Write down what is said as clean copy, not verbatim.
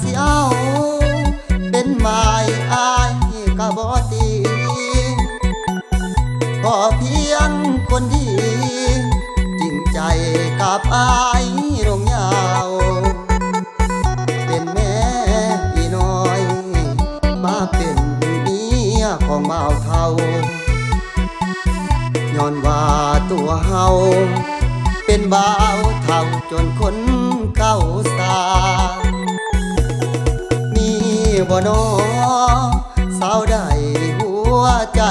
สิเอาเป็นหมายอายก็บ่ตีขอเพียงคนดีจริงใจกับอายลงยาวเป็นแม่อีน้อยมาเป็นเมียของบ่าวเฒ่าย้อนว่าตัวเฮาเป็นบ่าวเฒ่าจนคนเก่าสามีบ่น้อสาวใดหัวใจ